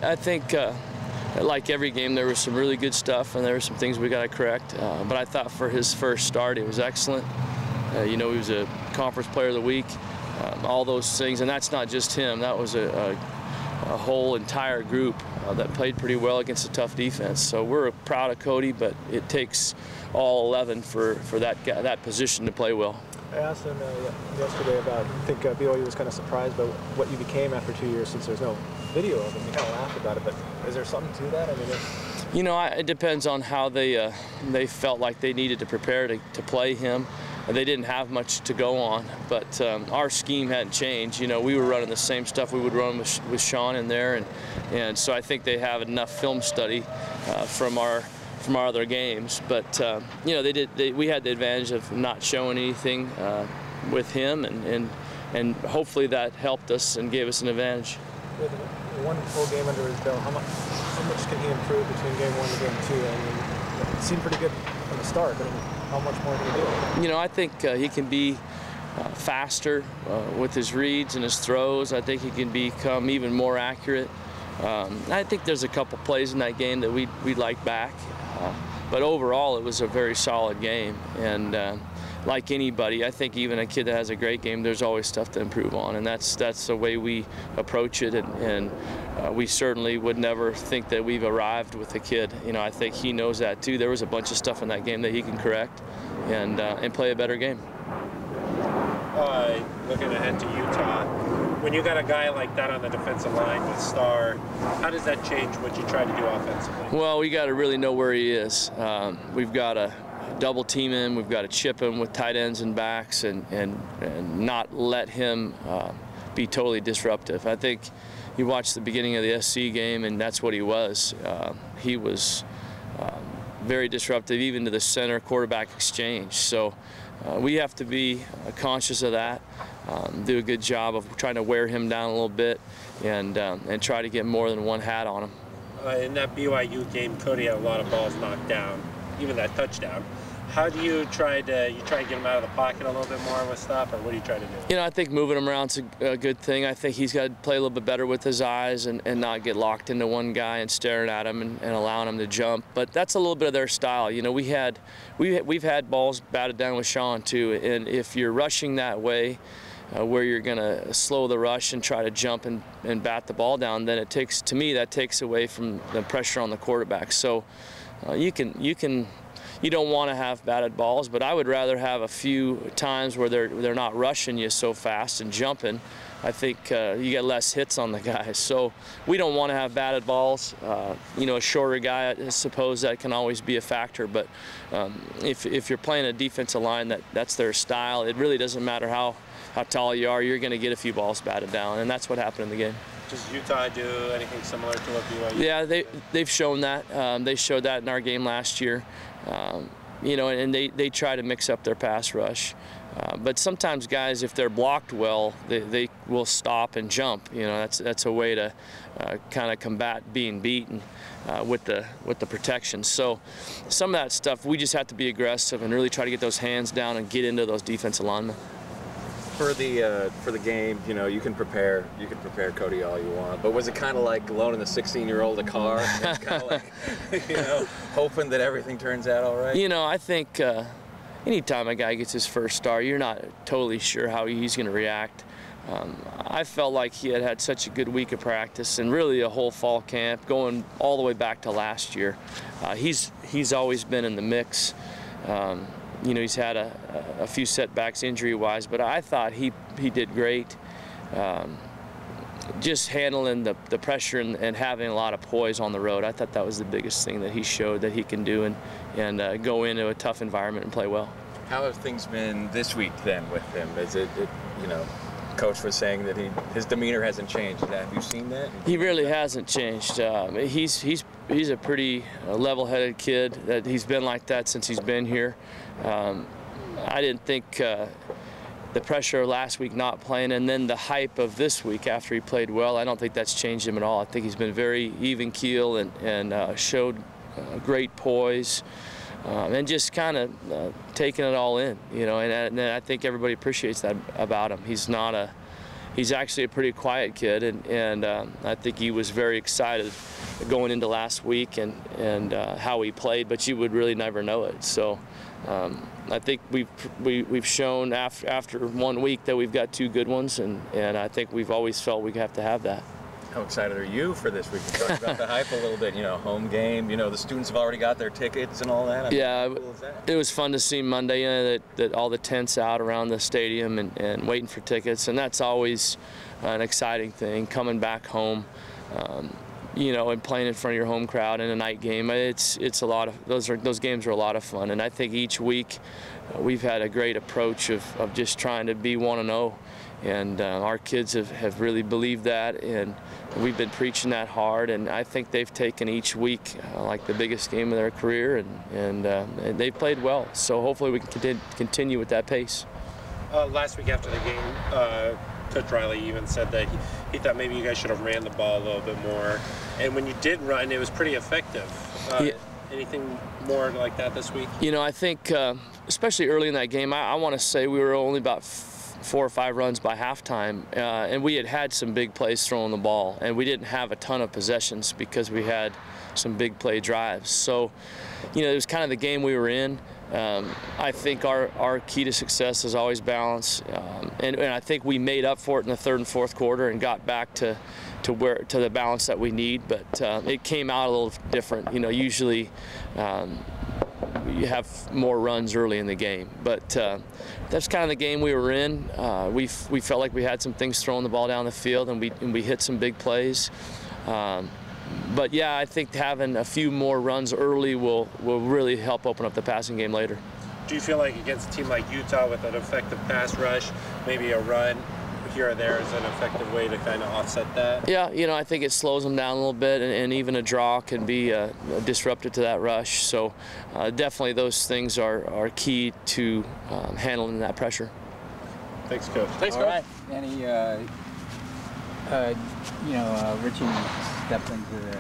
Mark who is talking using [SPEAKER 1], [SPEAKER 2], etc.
[SPEAKER 1] I think like every game, there was some really good stuff, and there were some things we got to correct. But I thought for his first start, it was excellent. You know, he was a conference player of the week, all those things, and that's not just him. That was a whole entire group that played pretty well against a tough defense. So we're proud of Cody, but it takes all 11 for that position to play well.
[SPEAKER 2] I asked him yesterday about, I think BYU was kind of surprised by what you became after 2 years since there's no video of him. He kind of laughed about it, but is there something to that? I mean,
[SPEAKER 1] you know, it depends on how they felt like they needed to prepare to play him. They didn't have much to go on, but our scheme hadn't changed. You know, we were running the same stuff we would run with Sean in there, and so I think they have enough film study from our other games. But you know, we had the advantage of not showing anything with him, and hopefully that helped us and gave us an advantage.
[SPEAKER 2] With one full game under his belt, how much can he improve between game 1 and game 2? I mean, it seemed pretty good from the start, but I mean, how much more can he do?
[SPEAKER 1] You know, I think he can be faster with his reads and his throws. I think he can become even more accurate. I think there's a couple plays in that game that we'd like back, but overall it was a very solid game. And like anybody, I think even a kid that has a great game, there's always stuff to improve on, and that's the way we approach it. And we certainly would never think that we've arrived with a kid. You know, I think he knows that too. There was a bunch of stuff in that game that he can correct and play a better game.
[SPEAKER 3] Looking ahead to Utah, when you got a guy like that on the defensive line with Starr, how does that change what you try to do offensively?
[SPEAKER 1] Well, we got to really know where he is. We've got to double team him. We've got to chip him with tight ends and backs, and not let him be totally disruptive. I think you watched the beginning of the SC game, and that's what he was. He was very disruptive, even to the center quarterback exchange. So we have to be conscious of that, do a good job of trying to wear him down a little bit, and try to get more than one hat on him.
[SPEAKER 3] In that BYU game, Cody had a lot of balls knocked down, even that touchdown. How do you try to get him out of the pocket a little bit more with stuff, or what do you try to do?
[SPEAKER 1] You know, I think moving him around's a good thing. I think he's got to play a little bit better with his eyes and not get locked into one guy and staring at him and allowing him to jump. But that's a little bit of their style. You know, we've had balls batted down with Sean too, and if you're rushing that way, where you're going to slow the rush and try to jump and bat the ball down, then to me that takes away from the pressure on the quarterback. So you don't want to have batted balls, but I would rather have a few times where they're not rushing you so fast and jumping. I think you get less hits on the guys. So we don't want to have batted balls. You know, a shorter guy, I suppose that can always be a factor, but if you're playing a defensive line that's their style, it really doesn't matter how tall you are, you're going to get a few balls batted down, and that's what happened in the game.
[SPEAKER 3] Does Utah do anything similar to what BYU?
[SPEAKER 1] Yeah, they've shown that. They showed that in our game last year. You know, and they try to mix up their pass rush. But sometimes guys, if they're blocked well, they will stop and jump. You know, that's a way to kind of combat being beaten with the protection. So some of that stuff, we just have to be aggressive and really try to get those hands down and get into those defensive linemen.
[SPEAKER 4] For the game, you know, you can prepare Cody all you want, but was it kind of like loaning a 16-year-old a car? It's kind of like, you know, hoping that everything turns out all right?
[SPEAKER 1] You know, I think anytime a guy gets his first start, you're not totally sure how he's going to react. I felt like he had such a good week of practice and really a whole fall camp going all the way back to last year. He's always been in the mix. You know, he's had a few setbacks injury-wise, but I thought he did great. Just handling the pressure and having a lot of poise on the road. I thought that was the biggest thing that he showed that he can do and go into a tough environment and play well.
[SPEAKER 4] How have things been this week then with him? Is it you know, Coach was saying that his demeanor hasn't changed. Have you seen that?
[SPEAKER 1] He really hasn't changed. He's a pretty level-headed kid. That he's been like that since he's been here. I didn't think the pressure of last week not playing and then the hype of this week after he played well, I don't think that's changed him at all. I think he's been very even keel and showed great poise and just kind of taking it all in, you know, and I think everybody appreciates that about him. He's not he's actually a pretty quiet kid, and I think he was very excited going into last week and how he played, but you would really never know it. So I think we've shown after 1 week that we've got 2 good ones, and I think we've always felt we have to have that.
[SPEAKER 4] How excited are you for this week? You talked about the hype a little bit, home game, the students have already got their tickets and all that.
[SPEAKER 1] Yeah,
[SPEAKER 4] how cool is that?
[SPEAKER 1] It was fun to see Monday, that all the tents out around the stadium and waiting for tickets, and that's always an exciting thing, coming back home, and playing in front of your home crowd in a night game. It's a lot of, those games are a lot of fun, and I think each week we've had a great approach of just trying to be 1-0. And our kids have really believed that, and we've been preaching that hard, and I think they've taken each week like the biggest game of their career, and they've played well. So hopefully we can continue with that pace.
[SPEAKER 3] Last week after the game, Coach Riley even said that he thought maybe you guys should have ran the ball a little bit more, and when you did run, it was pretty effective.
[SPEAKER 1] Yeah.
[SPEAKER 3] Anything more like that this week?
[SPEAKER 1] I think especially early in that game, I want to say we were only about 4 or 5 runs by halftime, and we had some big plays throwing the ball, and we didn't have a ton of possessions because we had some big play drives. So, it was kind of the game we were in. I think our key to success is always balance, and I think we made up for it in the 3rd and 4th quarter and got back to the balance that we need. But it came out a little different. Usually you have more runs early in the game, but that's kind of the game we were in. We felt like we had some things throwing the ball down the field, and we hit some big plays. But yeah, I think having a few more runs early will really help open up the passing game later.
[SPEAKER 3] Do you feel like against a team like Utah with an effective pass rush, maybe a run here or there is an effective way to kind of offset that?
[SPEAKER 1] Yeah, I think it slows them down a little bit, and even a draw can be disruptive to that rush. So definitely those things are key to handling that pressure.
[SPEAKER 3] Thanks, Coach.
[SPEAKER 4] Thanks, Coach.
[SPEAKER 5] All right, Danny, Richie stepped into the